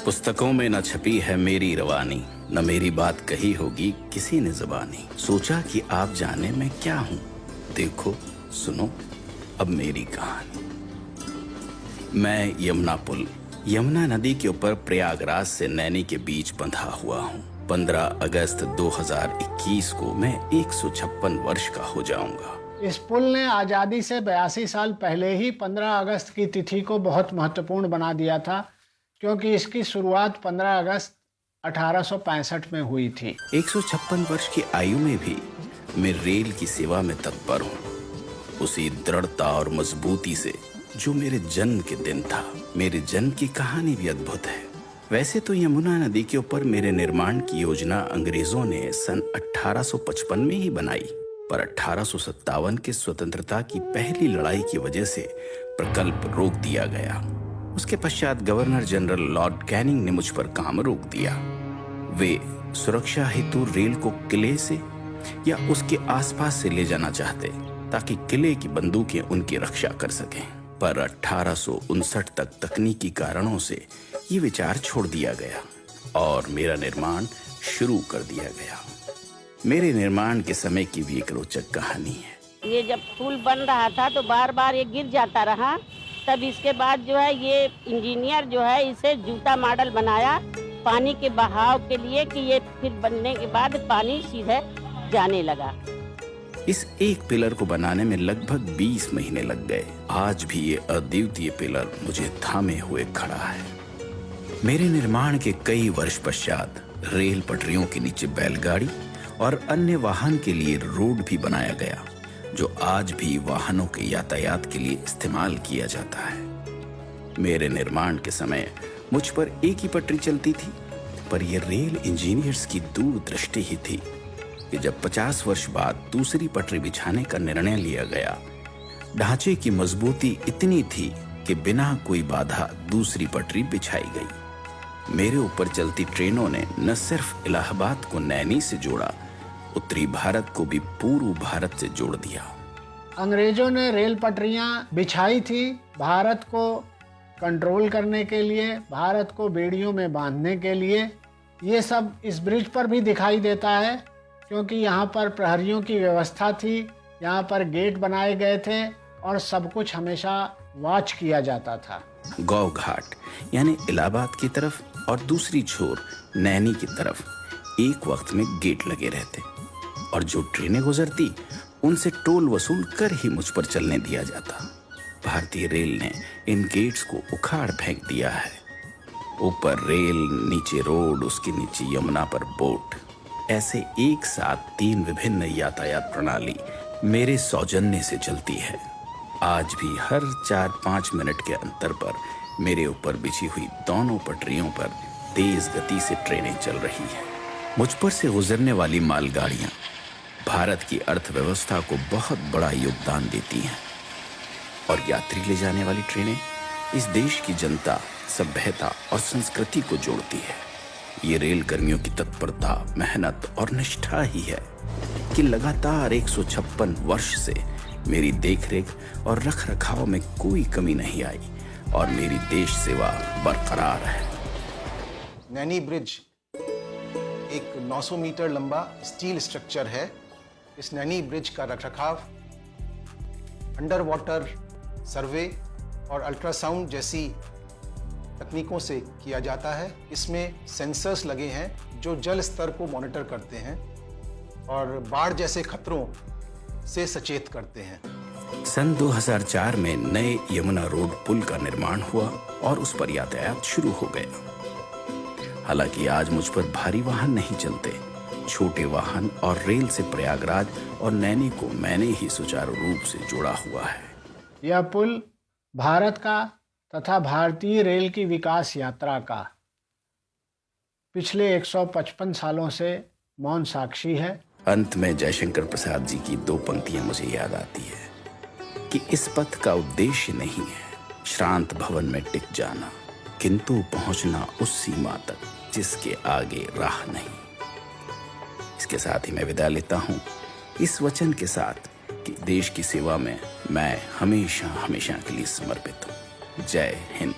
पुस्तकों में न छपी है मेरी रवानी, न मेरी बात कही होगी किसी ने ज़बानी। सोचा कि आप जाने मैं क्या हूँ, देखो सुनो अब मेरी कहानी। मैं यमुना पुल, यमुना नदी के ऊपर प्रयागराज से नैनी के बीच बंधा हुआ हूँ। 15 अगस्त 2021 को मैं 156 वर्ष का हो जाऊंगा। इस पुल ने आज़ादी से 82 साल पहले ही 15 अगस्त की तिथि को बहुत महत्वपूर्ण बना दिया था, क्योंकि इसकी शुरुआत 15 अगस्त 1865 में हुई थी। 156 वर्ष की आयु में भी मैं रेल की सेवा में तत्पर हूँ, उसी दृढ़ता और मजबूती से जो मेरे जन्म के दिन था। मेरे जन्म की कहानी भी अद्भुत है। वैसे तो यमुना नदी के ऊपर मेरे निर्माण की योजना अंग्रेजों ने सन 1855 में ही बनाई, पर 1857 के स्वतंत्रता की पहली लड़ाई की वजह से प्रकल्प रोक दिया गया। उसके पश्चात गवर्नर जनरल लॉर्ड कैनिंग ने मुझ पर काम रोक दिया। वे सुरक्षा हेतु रेल को किले से या उसके आसपास से ले जाना चाहते, ताकि किले की बंदूकें उनकी रक्षा कर सकें। पर 1859 तक तकनीकी कारणों से ये विचार छोड़ दिया गया और मेरा निर्माण शुरू कर दिया गया। मेरे निर्माण के समय की भी एक रोचक कहानी है। ये जब पुल बन रहा था तो बार बार ये गिर जाता रहा। तब इसके बाद जो है ये इंजीनियर जो है इसे जूता मॉडल बनाया पानी के बहाव के लिए, कि ये फिर बनने के बाद पानी सीधे जाने लगा। इस एक पिलर को बनाने में लगभग 20 महीने लग गए। आज भी ये अद्वितीय पिलर मुझे थामे हुए खड़ा है। मेरे निर्माण के कई वर्ष पश्चात रेल पटरियों के नीचे बैलगाड़ी और अन्य वाहन के लिए रोड भी बनाया गया, जो आज भी वाहनों के यातायात के लिए इस्तेमाल किया जाता है। मेरे निर्माण के समय मुझ पर एक ही पटरी चलती थी, पर यह रेल इंजीनियर्स की दूरदृष्टि ही थी कि जब 50 वर्ष बाद दूसरी पटरी बिछाने का निर्णय लिया गया, ढांचे की मजबूती इतनी थी कि बिना कोई बाधा दूसरी पटरी बिछाई गई। मेरे ऊपर चलती ट्रेनों ने न सिर्फ इलाहाबाद को नैनी से जोड़ा, उत्तरी भारत को भी पूर्व भारत से जोड़ दिया। अंग्रेजों ने रेल पटरियां बिछाई थी भारत को कंट्रोल करने के लिए, भारत को बेड़ियों में बांधने के लिए। ये सब इस ब्रिज पर भी दिखाई देता है, क्योंकि यहाँ पर प्रहरियों की व्यवस्था थी, यहाँ पर गेट बनाए गए थे और सब कुछ हमेशा वॉच किया जाता था। गौ घाट यानी इलाहाबाद की तरफ और दूसरी छोर नैनी की तरफ एक वक्त में गेट लगे रहते, और जो ट्रेनें गुजरती उनसे टोल वसूल कर ही मुझ पर चलने दिया जाता। भारतीय रेल ने इन गेट्स को उखाड़ फेंक दिया है। ऊपर रेल, नीचे रोड, उसके नीचे यमुना पर बोट, ऐसे एक साथ 3 विभिन्न यातायात प्रणाली मेरे सौजन्य से चलती है। आज भी हर 4-5 मिनट के अंतर पर मेरे ऊपर बिछी हुई दोनों पटरियों पर तेज गति से ट्रेनें चल रही हैं। मुझ पर से गुजरने वाली मालगाड़ियां भारत की अर्थव्यवस्था को बहुत बड़ा योगदान देती हैं, और यात्री ले जाने वाली ट्रेनें इस देश की जनता, सभ्यता और संस्कृति को जोड़ती है। ये रेल कर्मियों की तत्परता, मेहनत और निष्ठा ही है कि लगातार 156 वर्ष से मेरी देखरेख और रखरखाव में कोई कमी नहीं आई और मेरी देश सेवा बरकरार है। नैनी ब्रिज एक 900 मीटर लंबा स्टील स्ट्रक्चर है। इस नैनी ब्रिज का रखरखाव अंडर वाटर सर्वे और अल्ट्रासाउंड जैसी तकनीकों से किया जाता है। इसमें सेंसर्स लगे हैं जो जल स्तर को मॉनिटर करते हैं और बाढ़ जैसे खतरों से सचेत करते हैं। सन 2004 में नए यमुना रोड पुल का निर्माण हुआ और उस पर यातायात शुरू हो गया। हालांकि आज मुझ पर भारी वाहन नहीं चलते, छोटे वाहन और रेल से प्रयागराज और नैनी को मैंने ही सुचारू रूप से जोड़ा हुआ है। यह पुल भारत का तथा भारतीय रेल की विकास यात्रा का पिछले 155 सालों से मौन साक्षी है। अंत में जयशंकर प्रसाद जी की 2 पंक्तियां मुझे याद आती है कि इस पथ का उद्देश्य नहीं है श्रांत भवन में टिक जाना, किंतु पहुंचना उस सीमा तक जिसके आगे राह नहीं। इसके साथ ही मैं विदा लेता हूं, इस वचन के साथ कि देश की सेवा में मैं हमेशा हमेशा के लिए समर्पित हूं। जय हिंद।